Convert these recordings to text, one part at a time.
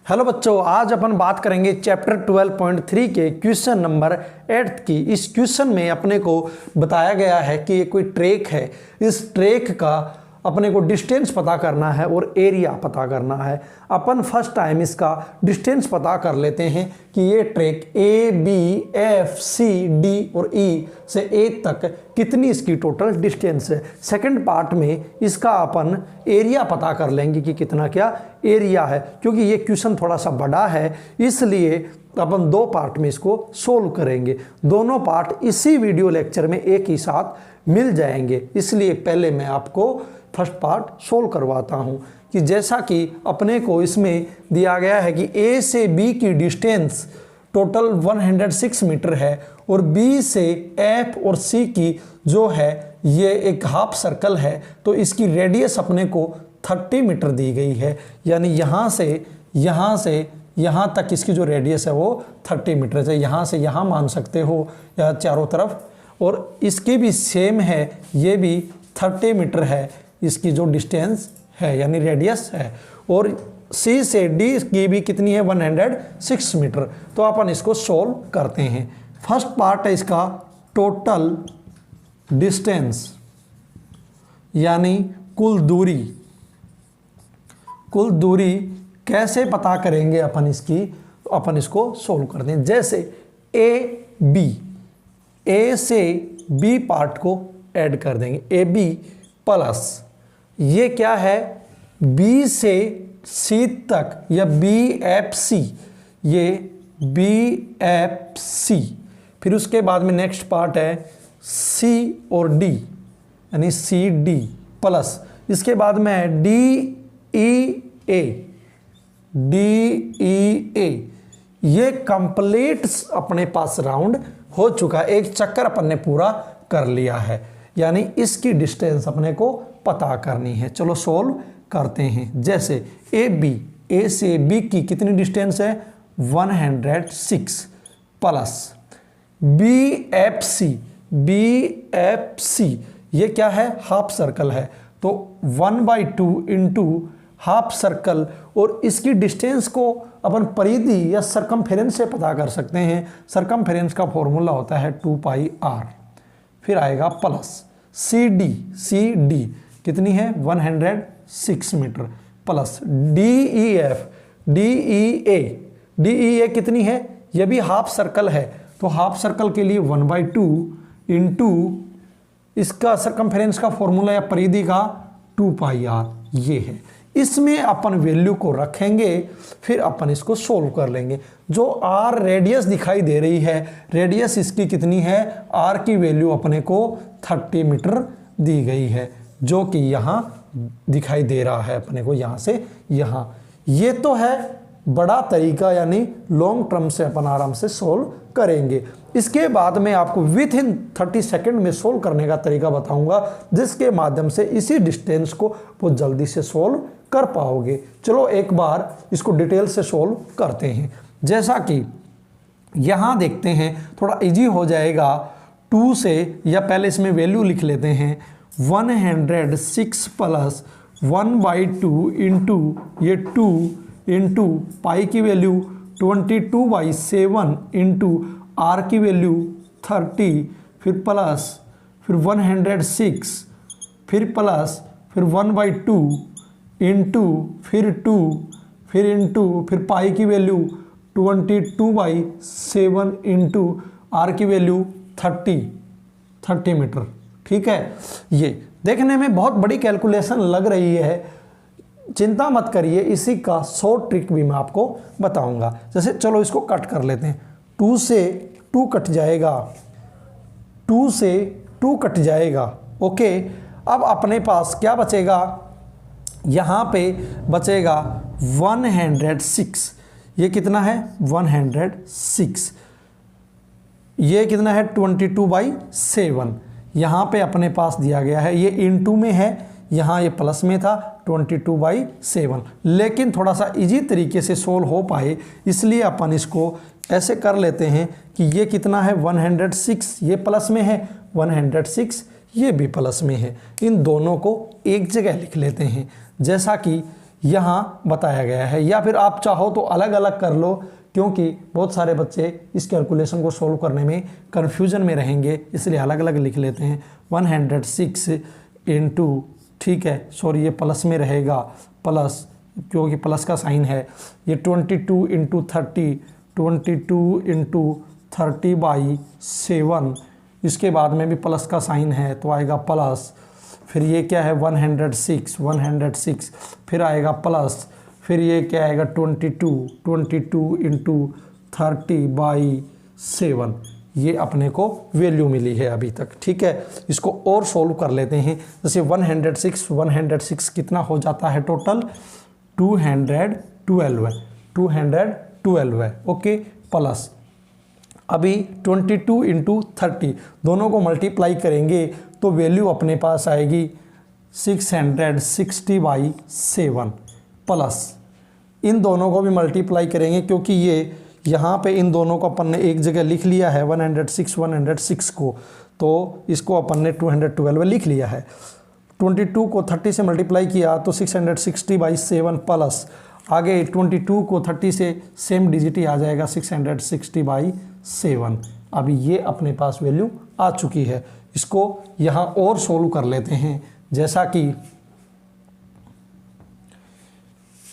Hello बच्चों, आज अपन बात करेंगे चैप्टर 12.3 के क्वेश्चन नंबर 8 की। इस क्वेश्चन में अपने को बताया गया है कि ये कोई ट्रैक है। इस ट्रैक का अपने को डिस्टेंस पता करना है और एरिया पता करना है। अपन फर्स्ट टाइम इसका डिस्टेंस पता कर लेते हैं कि ये track A B F C D और ई से ए तक कितनी इसकी टोटल डिस्टेंस है। सेकंड पार्ट में इसका अपन एरिया पता कर लेंगे कि कितना क्या एरिया है। क्योंकि ये क्वेश्चन थोड़ा सा बड़ा है, इसलिए अपन दो पार्ट में इसको सोल्व करेंगे। दोनों पार्ट इसी वीडियो लेक्चर में एक ही साथ मिल जाएंगे, इसलिए पहले मैं आपको फर्स्ट पार्ट सोल्व करवाता हूँ। कि जैसा कि अपने को इसमें दिया गया है कि ए से बी की डिस्टेंस टोटल 106 मीटर है और बी से एफ और सी की जो है ये एक हाफ सर्कल है, तो इसकी रेडियस अपने को 30 मीटर दी गई है। यानी यहाँ से यहाँ तक इसकी जो रेडियस है वो 30 मीटर है। यहाँ से यहाँ मान सकते हो या चारों तरफ, और इसकी भी सेम है, ये भी 30 मीटर है इसकी जो डिस्टेंस है यानी रेडियस है। और सी से डी की भी कितनी है 106 मीटर। तो अपन इसको सोल्व करते हैं। फर्स्ट पार्ट है इसका टोटल डिस्टेंस यानी कुल दूरी कैसे पता करेंगे अपन इसकी, तो अपन इसको सोल्व करते हैं। जैसे ए से बी पार्ट को ऐड कर देंगे, ए बी प्लस ये क्या है बी से सी तक या बी एफ सी, ये बी एफ सी। फिर उसके बाद में नेक्स्ट पार्ट है सी और डी यानी सी डी प्लस इसके बाद में है डी ई ए। ये कंप्लीट अपने पास राउंड हो चुका, एक चक्कर अपन ने पूरा कर लिया है। यानी इसकी डिस्टेंस अपने को पता करनी है। चलो सोल्व करते हैं। जैसे ए से बी की कितनी डिस्टेंस है 106 प्लस बी एफ सी ये क्या है हाफ सर्कल है, तो 1/2 इंटू हाफ सर्कल। और इसकी डिस्टेंस को अपन परिधि या सरकमफेरेंस से पता कर सकते हैं। सरकमफेरेंस का फॉर्मूला होता है 2πr। फिर आएगा प्लस सी डी कितनी है 106 मीटर प्लस डी ई ए कितनी है, ये भी हाफ सर्कल है, तो हाफ सर्कल के लिए 1/2 इंटू इसका सरकमफेरेंस का फॉर्मूला या परिधि का 2πr ये है। इसमें अपन वैल्यू को रखेंगे, फिर अपन इसको सोल्व कर लेंगे। जो आर रेडियस दिखाई दे रही है, रेडियस इसकी कितनी है, आर की वैल्यू अपने को 30 मीटर दी गई है, जो कि यहाँ दिखाई दे रहा है अपने को यहाँ से यहाँ। ये तो है बड़ा तरीका, यानी लॉन्ग टर्म से अपन आराम से सोल्व करेंगे। इसके बाद मैं आपको विथ इन 30 सेकेंड में सोल्व करने का तरीका बताऊंगा, जिसके माध्यम से इसी डिस्टेंस को बहुत जल्दी से सोल्व कर पाओगे। चलो एक बार इसको डिटेल से सोल्व करते हैं। जैसा कि यहाँ देखते हैं, थोड़ा इजी हो जाएगा। 2 से, या पहले इसमें वैल्यू लिख लेते हैं 106 प्लस 1/2 इंटू ये 2 इंटू पाई की वैल्यू 22/7 इंटू आर की वैल्यू 30, फिर प्लस फिर 106, फिर प्लस फिर 1/2 इंटू फिर 2 फिर इंटू फिर पाई की वैल्यू 22/7 इंटू आर की वैल्यू 30 मीटर। ठीक है, ये देखने में बहुत बड़ी कैलकुलेशन लग रही है, चिंता मत करिए, इसी का शॉर्ट ट्रिक भी मैं आपको बताऊंगा। जैसे चलो इसको कट कर लेते हैं। 2 से 2 कट जाएगा, 2 से 2 कट जाएगा। ओके, अब अपने पास क्या बचेगा, यहाँ पे बचेगा 106। ये कितना है 106, ये कितना है 22/7। यहाँ पे अपने पास दिया गया है, ये इनटू में है, यहाँ ये प्लस में था 22/7। लेकिन थोड़ा सा इजी तरीके से सोल्व हो पाए, इसलिए अपन इसको ऐसे कर लेते हैं कि ये कितना है 106, ये प्लस में है, 106 ये भी प्लस में है। इन दोनों को एक जगह लिख लेते हैं। जैसा कि यहाँ बताया गया है। या फिर आप चाहो तो अलग अलग कर लो, क्योंकि बहुत सारे बच्चे इस कैलकुलेशन को सोल्व करने में कन्फ्यूजन में रहेंगे, इसलिए अलग अलग लिख लेते हैं। 106 इंटू, ठीक है सॉरी ये प्लस में रहेगा, प्लस क्योंकि प्लस का साइन है। ये 22 इंटू 30, 22 इंटू 30/7, इसके बाद में भी प्लस का साइन है तो आएगा प्लस। फिर ये क्या है 106 फिर आएगा प्लस। फिर ये क्या आएगा 22 इंटू 30/7, ये अपने को वैल्यू मिली है अभी तक। ठीक है, इसको और सोल्व कर लेते हैं। जैसे 106 कितना हो जाता है टोटल 212 है। ओके, प्लस अभी 22 इंटू 30 दोनों को मल्टीप्लाई करेंगे तो वैल्यू अपने पास आएगी 660/7 प्लस इन दोनों को भी मल्टीप्लाई करेंगे, क्योंकि ये यहाँ पे इन दोनों को अपन ने एक जगह लिख लिया है 106 को, तो इसको अपन ने 212 लिख लिया है। 22 को 30 से मल्टीप्लाई किया तो 660/7 प्लस आगे 22 को 30 से सेम डिजिट ही आ जाएगा 660/7। अभी ये अपने पास वैल्यू आ चुकी है। इसको यहाँ और सोल्व कर लेते हैं। जैसा कि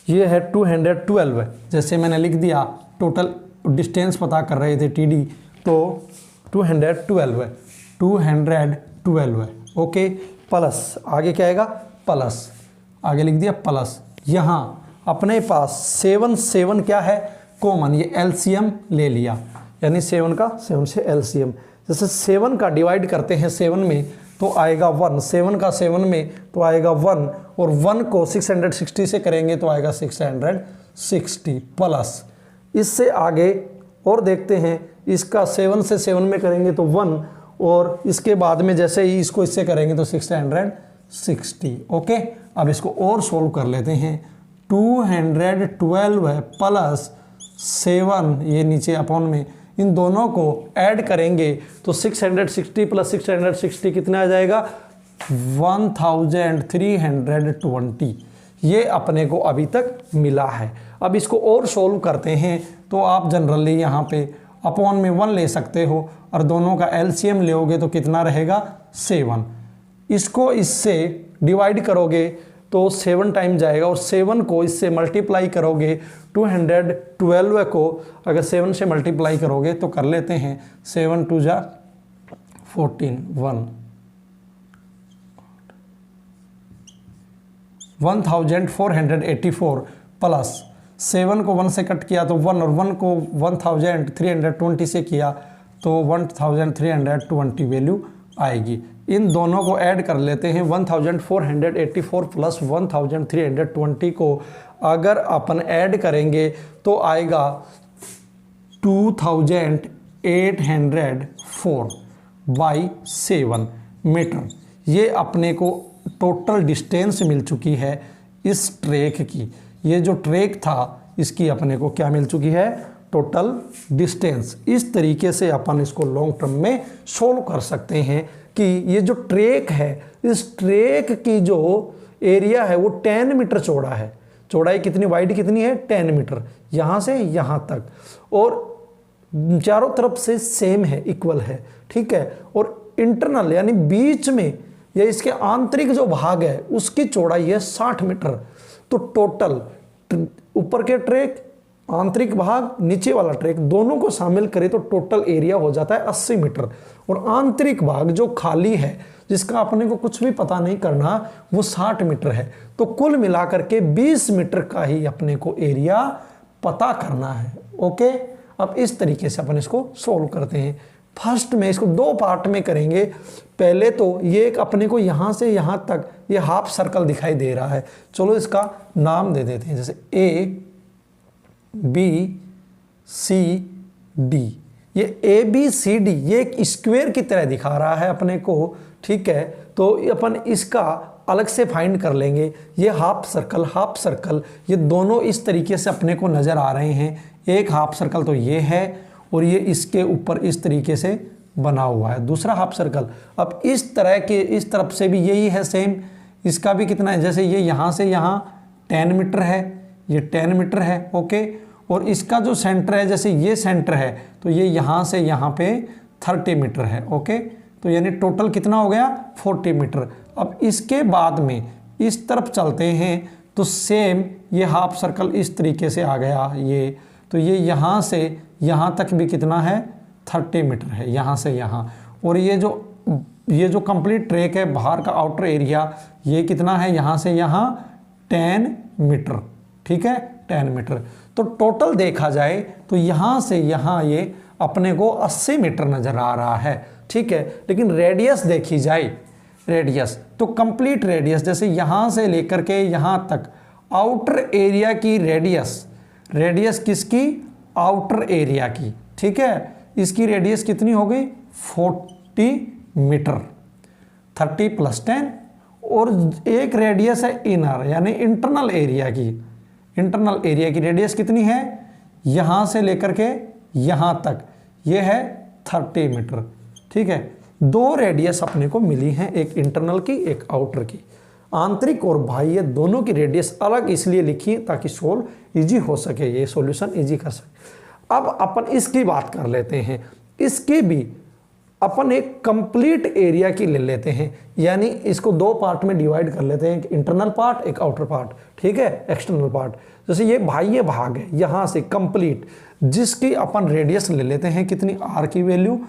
ये है 212, जैसे मैंने लिख दिया, टोटल डिस्टेंस पता कर रहे थे TD, तो 212 है। ओके, प्लस आगे क्या आएगा प्लस, आगे लिख दिया प्लस। यहाँ अपने पास 7 क्या है कॉमन, ये LCM ले लिया, यानी 7 से LCM। जैसे 7 का डिवाइड करते हैं 7 में तो आएगा 1, 7 का 7 में तो आएगा 1, और 1 को 660 से करेंगे तो आएगा 660 प्लस। इससे आगे और देखते हैं, इसका 7 से 7 में करेंगे तो 1, और इसके बाद में जैसे ही इसको इससे करेंगे तो 660। ओके, अब इसको और सोल्व कर लेते हैं। 212 प्लस 7, ये नीचे अपॉन में, इन दोनों को ऐड करेंगे तो 660 प्लस 660 कितना आ जाएगा 1320। ये अपने को अभी तक मिला है। अब इसको और सोल्व करते हैं तो आप जनरली यहाँ पे अपॉन में 1 ले सकते हो, और दोनों का LCM लोगे तो कितना रहेगा 7। इसको इससे डिवाइड करोगे तो 7 टाइम जाएगा, और 7 को इससे मल्टीप्लाई करोगे 212 को अगर 7 से मल्टीप्लाई करोगे तो कर लेते हैं 7 2 जा 14, 1484 प्लस 7 को 1 से कट किया तो 1, और 1 को 1320 से किया तो 1320 वैल्यू आएगी। इन दोनों को ऐड कर लेते हैं। 1484 प्लस 1320 को अगर अपन ऐड करेंगे तो आएगा 2804/7 मीटर। ये अपने को टोटल डिस्टेंस मिल चुकी है इस ट्रैक की। ये जो ट्रैक था इसकी अपने को क्या मिल चुकी है टोटल डिस्टेंस। इस तरीके से अपन इसको लॉन्ग टर्म में सोल्व कर सकते हैं कि ये जो ट्रैक है, इस ट्रैक की जो एरिया है वो 10 मीटर चौड़ा है। चौड़ाई कितनी, वाइड कितनी है 10 मीटर, यहाँ से यहाँ तक, और चारों तरफ से सेम है, इक्वल है। ठीक है, और इंटरनल यानी बीच में या इसके आंतरिक जो भाग है उसकी चौड़ाई है 60 मीटर। तो टोटल ऊपर के ट्रैक, आंतरिक भाग, नीचे वाला ट्रैक, दोनों को शामिल करें तो टोटल एरिया हो जाता है 80 मीटर। और आंतरिक भाग जो खाली है, जिसका अपने को कुछ भी पता नहीं करना, वो 60 मीटर है। तो कुल मिलाकर के 20 मीटर का ही अपने को एरिया पता करना है। ओके, अब इस तरीके से अपन इसको सोल्व करते हैं। फर्स्ट में इसको 2 पार्ट में करेंगे। पहले तो ये एक अपने को यहाँ से यहाँ तक ये हाफ सर्कल दिखाई दे रहा है, चलो इसका नाम दे देते हैं, जैसे ABCD। ये ABCD ये एक स्क्वायर की तरह दिखा रहा है अपने को। ठीक है, तो अपन इसका अलग से फाइंड कर लेंगे। ये हाफ सर्कल ये दोनों इस तरीके से अपने को नज़र आ रहे हैं। एक हाफ सर्कल तो ये है, और ये इसके ऊपर इस तरीके से बना हुआ है दूसरा हाफ सर्कल। अब इस तरह के इस तरफ से भी यही है सेम, इसका भी कितना है, जैसे ये यहाँ से यहाँ 10 मीटर है, ये 10 मीटर है, ओके। और इसका जो सेंटर है, जैसे ये सेंटर है तो ये यहाँ से यहाँ पे 30 मीटर है, ओके। तो यानी टोटल कितना हो गया 40 मीटर। अब इसके बाद में इस तरफ चलते हैं तो सेम ये हाफ सर्कल इस तरीके से आ गया ये, तो ये यहाँ से यहाँ तक भी कितना है 30 मीटर है, यहाँ से यहाँ। और ये जो कंप्लीट ट्रैक है बाहर का आउटर एरिया ये कितना है, यहाँ से यहाँ 10 मीटर, ठीक है 10 मीटर। तो टोटल देखा जाए तो यहाँ से यहाँ ये अपने को 80 मीटर नज़र आ रहा है, ठीक है। लेकिन रेडियस देखी जाए, रेडियस तो कंप्लीट रेडियस जैसे यहाँ से लेकर के यहाँ तक आउटर एरिया की रेडियस किसकी, आउटर एरिया की, ठीक है। इसकी रेडियस कितनी हो गई 40 मीटर, 30 + 10। और एक रेडियस है इनर यानी इंटरनल एरिया की रेडियस कितनी है, यहाँ से लेकर के यहाँ तक ये है 30 मीटर, ठीक है। दो रेडियस अपने को मिली हैं, एक इंटरनल की एक आउटर की। आंतरिक और बाह्य दोनों की रेडियस अलग इसलिए लिखी ताकि सोल्व इजी हो सके, ये सॉल्यूशन इजी कर सके। अब अपन इसकी बात कर लेते हैं, इसके भी अपन एक कंप्लीट एरिया की ले लेते हैं, यानी इसको दो पार्ट में डिवाइड कर लेते हैं, एक इंटरनल पार्ट एक आउटर पार्ट, ठीक है, एक्सटर्नल पार्ट। जैसे ये बाह्य भाग है यहाँ से कंप्लीट, जिसकी अपन रेडियस ले लेते हैं कितनी, आर की वैल्यू,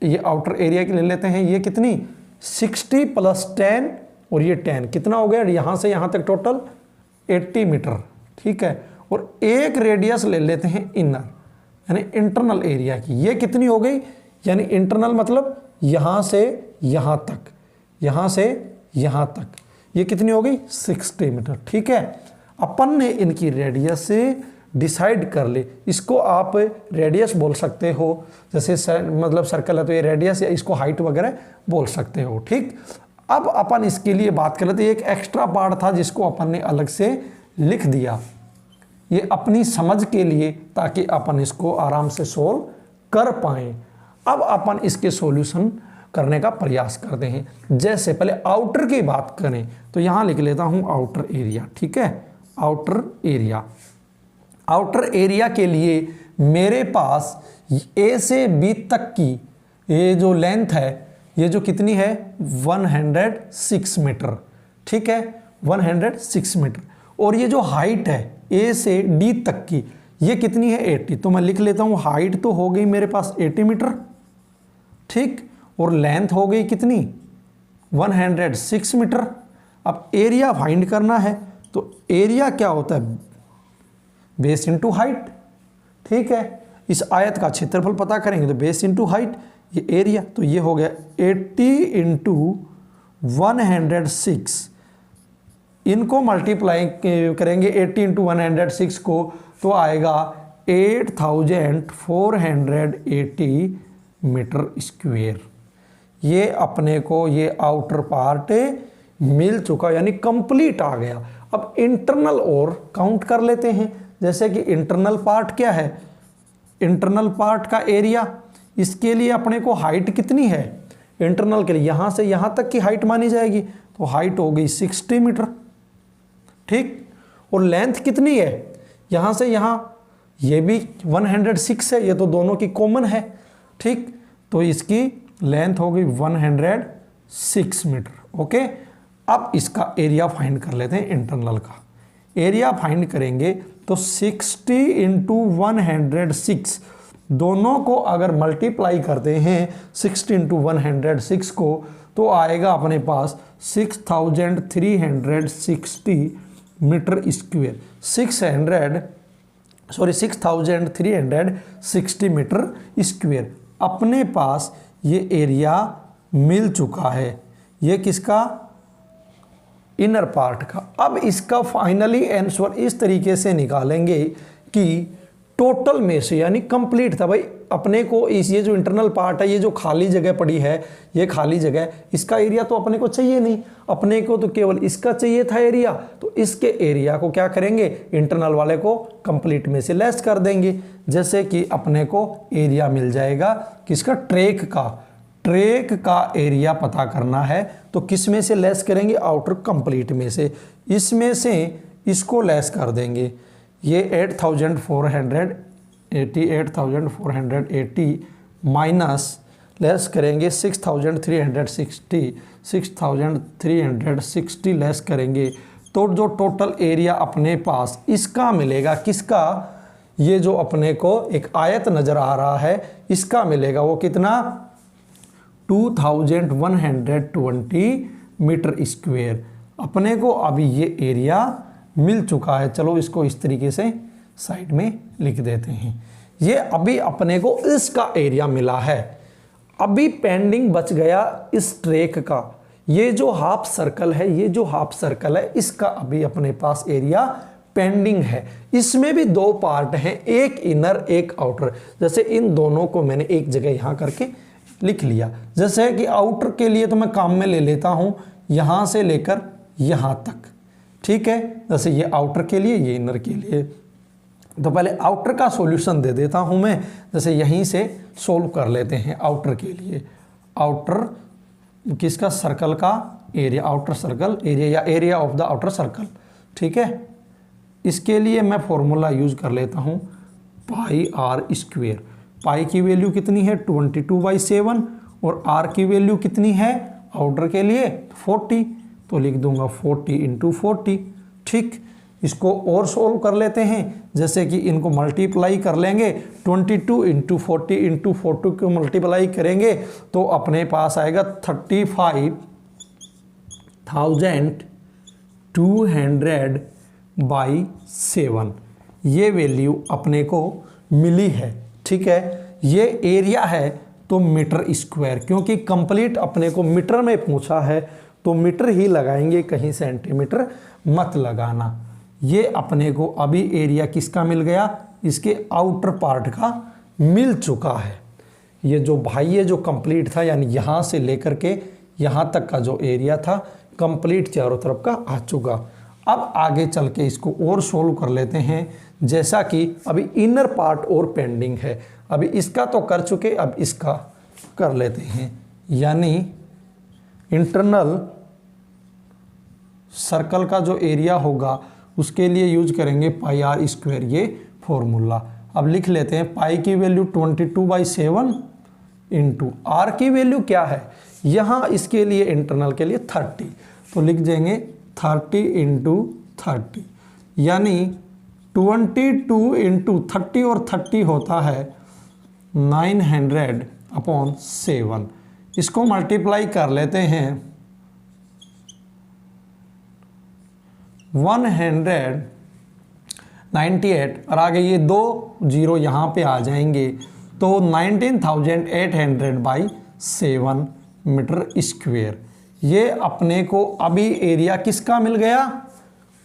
ये आउटर एरिया की ले लेते हैं, ये कितनी 60 + 10 और ये 10 कितना हो गया, यहाँ से यहाँ तक टोटल 80 मीटर, ठीक है। और एक रेडियस ले लेते हैं इनर यानी इंटरनल एरिया की, ये कितनी हो गई, यानी इंटरनल मतलब यहाँ से यहाँ तक, यहाँ से यहाँ तक, ये कितनी हो गई 60 मीटर, ठीक है। अपन ने इनकी रेडियस से डिसाइड कर ले, इसको आप रेडियस बोल सकते हो, जैसे मतलब सर्कल है तो ये रेडियस, या इसको हाइट वगैरह बोल सकते हो, ठीक। अब अपन इसके लिए बात कर लेते हैं, एक एक्स्ट्रा पार्ट था जिसको अपन ने अलग से लिख दिया, ये अपनी समझ के लिए, ताकि अपन इसको आराम से सोल्व कर पाएँ। अब अपन इसके सॉल्यूशन करने का प्रयास करते हैं। जैसे पहले आउटर की बात करें तो यहाँ लिख लेता हूँ आउटर एरिया, ठीक है। आउटर एरिया के लिए मेरे पास ए से बी तक की ये जो लेंथ है, ये जो कितनी है 106 मीटर, ठीक है 106 मीटर। और ये जो हाइट है ए से डी तक की ये कितनी है 80, तो मैं लिख लेता हूँ हाइट तो हो गई मेरे पास 80 मीटर, ठीक। और लेंथ हो गई कितनी 106 मीटर। अब एरिया फाइंड करना है, तो एरिया क्या होता है बेस इंटू हाइट, ठीक है। इस आयत का क्षेत्रफल पता करेंगे तो बेस इंटू हाइट, ये एरिया, तो ये हो गया 80 × 106, इनको मल्टीप्लाई करेंगे 80 × 106 को तो आएगा 8480 मीटर स्क्वायर। ये अपने को ये आउटर पार्ट मिल चुका, यानी कंप्लीट आ गया। अब इंटरनल और काउंट कर लेते हैं, जैसे कि इंटरनल पार्ट क्या है, इंटरनल पार्ट का एरिया, इसके लिए अपने को हाइट कितनी है इंटरनल के लिए, यहाँ से यहाँ तक की हाइट मानी जाएगी, तो हाइट हो गई 60 मीटर, ठीक। और लेंथ कितनी है यहाँ से यहाँ, ये भी 106 है, ये तो दोनों की कॉमन है, ठीक। तो इसकी लेंथ हो गई 106 मीटर, ओके। अब इसका एरिया फाइंड कर लेते हैं इंटरनल का। एरिया फाइंड करेंगे तो 60 × 106, दोनों को अगर मल्टीप्लाई करते हैं 60 × 106 को तो आएगा अपने पास 6360 मीटर स्क्वायर, 6360 मीटर स्क्वायर अपने पास ये एरिया मिल चुका है। ये किसका, इनर पार्ट का। अब इसका फाइनली आंसर इस तरीके से निकालेंगे कि टोटल में से, यानी कंप्लीट था भाई अपने को, इस ये जो इंटरनल पार्ट है, ये जो खाली जगह पड़ी है, ये खाली जगह, इसका एरिया तो अपने को चाहिए नहीं, अपने को तो केवल इसका चाहिए था एरिया। तो इसके एरिया को क्या करेंगे, इंटरनल वाले को कंप्लीट में से लेस कर देंगे। जैसे कि अपने को एरिया मिल जाएगा किसका, ट्रैक का एरिया पता करना है तो किस में से लेस करेंगे, आउटर कंप्लीट में से। इसमें से इसको लेस कर देंगे, ये 8,480 माइनस लेस करेंगे 6,360 लेस करेंगे तो जो टोटल एरिया अपने पास इसका मिलेगा, किसका, ये जो अपने को एक आयत नज़र आ रहा है इसका मिलेगा, वो कितना 2120 मीटर स्क्वायर अपने को अभी ये एरिया मिल चुका है। चलो इसको इस तरीके से साइड में लिख देते हैं, ये अभी अपने को इसका एरिया मिला है। अभी पेंडिंग बच गया इस ट्रैक का, ये जो हाफ सर्कल है, ये जो हाफ सर्कल है इसका अभी अपने पास एरिया पेंडिंग है। इसमें भी दो पार्ट हैं, एक इनर एक आउटर। जैसे इन दोनों को मैंने एक जगह यहाँ करके लिख लिया, जैसे कि आउटर के लिए तो मैं काम में ले लेता हूँ यहाँ से लेकर यहाँ तक, ठीक है। जैसे ये आउटर के लिए, ये इनर के लिए, तो पहले आउटर का सॉल्यूशन दे देता हूँ मैं। जैसे यहीं से सोल्व कर लेते हैं आउटर के लिए। आउटर किसका, सर्कल का एरिया, आउटर सर्कल एरिया या area of the outer circle, ठीक है। इसके लिए मैं फॉर्मूला यूज कर लेता हूँ पाई आर स्क्वेयर। पाई की वैल्यू कितनी है 22/7 और आर की वैल्यू कितनी है आउटर के लिए 40, तो लिख दूंगा 40 × 40, ठीक। इसको और सोल्व कर लेते हैं, जैसे कि इनको मल्टीप्लाई कर लेंगे, 22 × 40 × 40 को मल्टीप्लाई करेंगे तो अपने पास आएगा 35,200/7। ये वैल्यू अपने को मिली है, ठीक है। ये एरिया है तो मीटर स्क्वायर, क्योंकि कंप्लीट अपने को मीटर में पूछा है तो मीटर ही लगाएंगे, कहीं सेंटीमीटर मत लगाना। ये अपने को अभी एरिया किसका मिल गया, इसके आउटर पार्ट का मिल चुका है। ये जो भाई ये जो कंप्लीट था, यानी यहाँ से लेकर के यहाँ तक का जो एरिया था कंप्लीट चारों तरफ का आ चुका। अब आगे चल के इसको और सोल्व कर लेते हैं, जैसा कि अभी इनर पार्ट और पेंडिंग है। अभी इसका तो कर चुके, अब इसका कर लेते हैं, यानी इंटरनल सर्कल का जो एरिया होगा उसके लिए यूज करेंगे पाई आर स्क्वायर, ये फॉर्मूला। अब लिख लेते हैं पाई की वैल्यू 22/7 इंटू आर की वैल्यू क्या है, यहाँ इसके लिए इंटरनल के लिए 30, तो लिख देंगे 30 × 30, यानी 22 × 30 और 30 होता है 900/7। इसको मल्टीप्लाई कर लेते हैं 198 और आगे ये 2 जीरो यहाँ पे आ जाएंगे तो 19,800/7 मीटर स्क्वायर। ये अपने को अभी एरिया किसका मिल गया,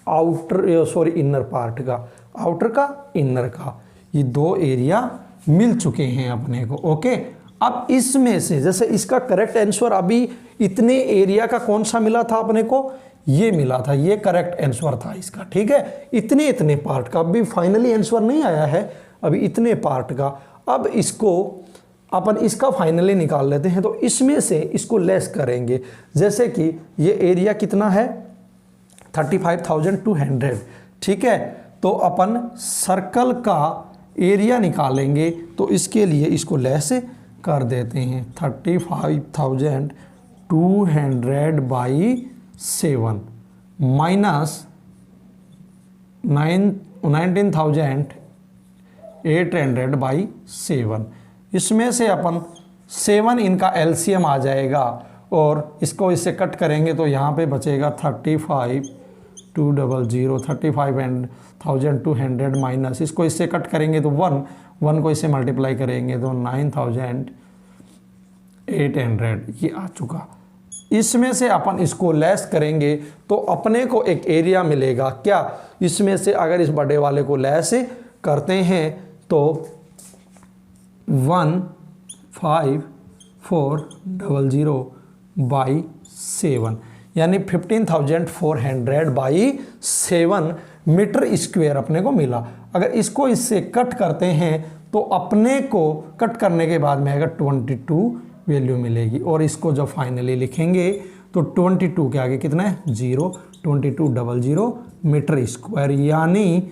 आउटर सॉरी इनर पार्ट का, आउटर का इनर का, ये दो एरिया मिल चुके हैं अपने को, ओके। अब इसमें से जैसे इसका करेक्ट आंसर अभी इतने एरिया का कौन सा मिला था अपने को, ये मिला था, ये करेक्ट आंसर था इसका, ठीक है। इतने पार्ट का अभी फाइनली आंसर नहीं आया है, अभी इतने पार्ट का। अब इसको अपन इसका फाइनली निकाल लेते हैं, तो इसमें से इसको लेस करेंगे। जैसे कि ये एरिया कितना है 35,200, ठीक है। तो अपन सर्कल का एरिया निकालेंगे तो इसके लिए इसको लेस कर देते हैं 35,200/7 माइनस 19,800/7। इसमें से अपन 7 इनका एलसीएम आ जाएगा और इसको इससे कट करेंगे तो यहाँ पे बचेगा 35,200 माइनस इसको इससे कट करेंगे तो 1 को इससे मल्टीप्लाई करेंगे तो 9,800 ये आ चुका। इसमें से अपन इसको लेस करेंगे तो अपने को एक एरिया मिलेगा क्या, इसमें से अगर इस बड़े वाले को लेस करते हैं तो 15,400/7 यानी 15,400/7 मीटर स्क्वायर अपने को मिला। अगर इसको इससे कट करते हैं तो अपने को कट करने के बाद में अगर 22 वैल्यू मिलेगी और इसको जब फाइनली लिखेंगे तो 22 के आगे कितना है 0, 22 00 मीटर स्क्वायर, यानी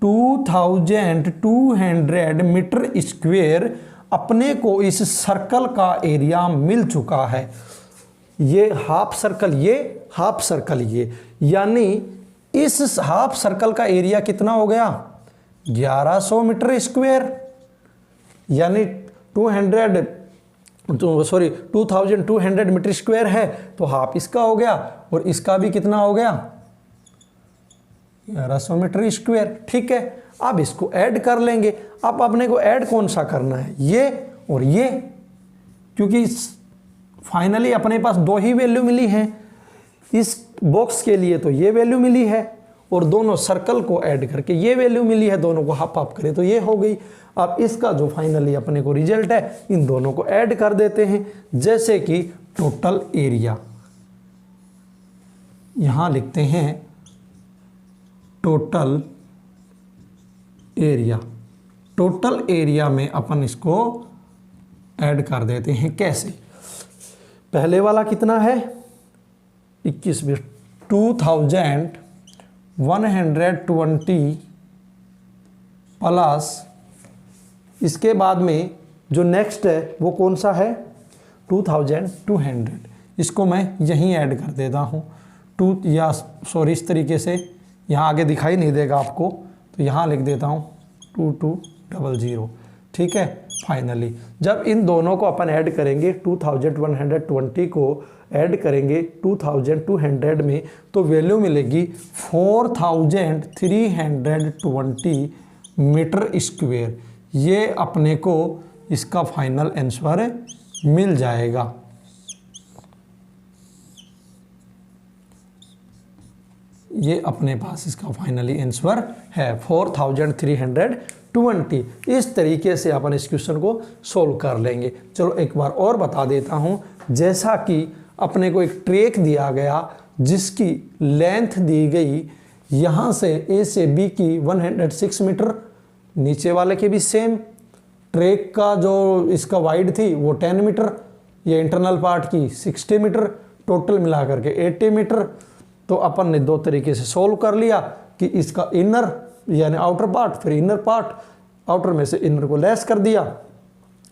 2200 मीटर स्क्वायर अपने को इस सर्कल का एरिया मिल चुका है। ये हाफ सर्कल, ये हाफ सर्कल, ये यानी इस हाफ सर्कल का एरिया कितना हो गया 1100 मीटर स्क्वायर, यानी 2200 मीटर स्क्वायर है तो हाफ इसका हो गया और इसका भी कितना हो गया 1100 मीटर स्क्वायर। ठीक है, अब इसको ऐड कर लेंगे। अब अपने को ऐड कौन सा करना है, ये और ये, क्योंकि फाइनली अपने पास दो ही वैल्यू मिली है इस बॉक्स के लिए, तो ये वैल्यू मिली है और दोनों सर्कल को ऐड करके ये वैल्यू मिली है, दोनों को हाफ हाफ करें तो ये हो गई। अब इसका जो फाइनली अपने को रिजल्ट है इन दोनों को ऐड कर देते हैं, जैसे कि टोटल एरिया, यहां लिखते हैं टोटल एरिया। टोटल एरिया में अपन इसको ऐड कर देते हैं। कैसे, पहले वाला कितना है 21 में 2120 प्लस इसके बाद में जो नेक्स्ट है वो कौन सा है 2200, इसको मैं यहीं ऐड कर देता हूँ इस तरीके से, यहाँ आगे दिखाई नहीं देगा आपको तो यहाँ लिख देता हूँ 2200। ठीक है, फाइनली जब इन दोनों को अपन ऐड करेंगे 2120 को ऐड करेंगे 2200 में तो वैल्यू मिलेगी 4320 मीटर स्क्वायर। ये अपने को इसका फाइनल आंसर मिल जाएगा। ये अपने पास इसका फाइनली आंसर है 4320। इस तरीके से अपन इस क्वेश्चन को सोल्व कर लेंगे। चलो एक बार और बता देता हूँ, जैसा कि अपने को एक ट्रैक दिया गया जिसकी लेंथ दी गई यहाँ से ए से बी की 106 मीटर, नीचे वाले के भी सेम, ट्रैक का जो इसका वाइड थी वो 10 मीटर, ये इंटरनल पार्ट की 60 मीटर, टोटल मिला करके 80 मीटर। तो अपन ने दो तरीके से सोल्व कर लिया कि इसका इनर यानी आउटर पार्ट, फिर इनर पार्ट, आउटर में से इनर को लेस कर दिया।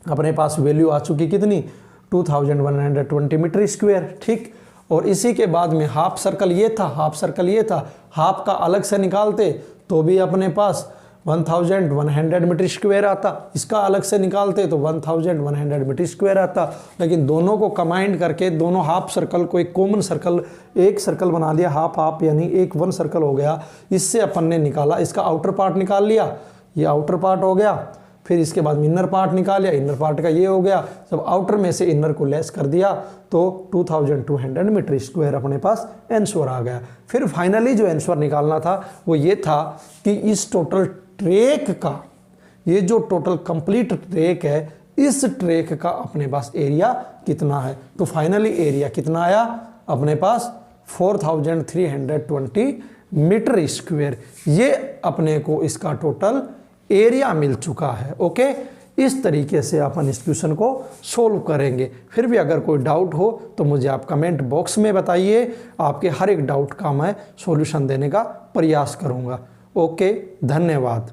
अपने पास वैल्यू आ चुकी कितनी 2120 मीटर स्क्वायर। ठीक, और इसी के बाद में हाफ सर्कल ये था, हाफ सर्कल ये था, हाफ का अलग से निकालते तो भी अपने पास 1100 मीटर स्क्वायर आता, इसका अलग से निकालते तो 1100 मीटर स्क्वायर आता। लेकिन दोनों को कंबाइंड करके दोनों हाफ सर्कल को एक कॉमन सर्कल, एक सर्कल बना दिया, हाफ हाफ यानी एक वन सर्कल हो गया। इससे अपन ने निकाला, इसका आउटर पार्ट निकाल लिया, ये आउटर पार्ट हो गया। फिर इसके बाद इनर पार्ट निकाल लिया, इनर पार्ट का ये हो गया। जब आउटर में से इनर को लेस कर दिया तो 2200 मीटर स्क्वायर अपने पास आंसर आ गया। फिर फाइनली जो आंसर निकालना था वो ये था कि इस टोटल ट्रैक का, ये जो टोटल कंप्लीट ट्रैक है, इस ट्रैक का अपने पास एरिया कितना है। तो फाइनली एरिया कितना आया अपने पास 4320 मीटर स्क्वायर। ये अपने को इसका टोटल एरिया मिल चुका है। ओके, इस तरीके से अपन इस क्वेश्चन को सोल्व करेंगे। फिर भी अगर कोई डाउट हो तो मुझे आप कमेंट बॉक्स में बताइए, आपके हर एक डाउट का मैं सॉल्यूशन देने का प्रयास करूंगा। ओके, धन्यवाद।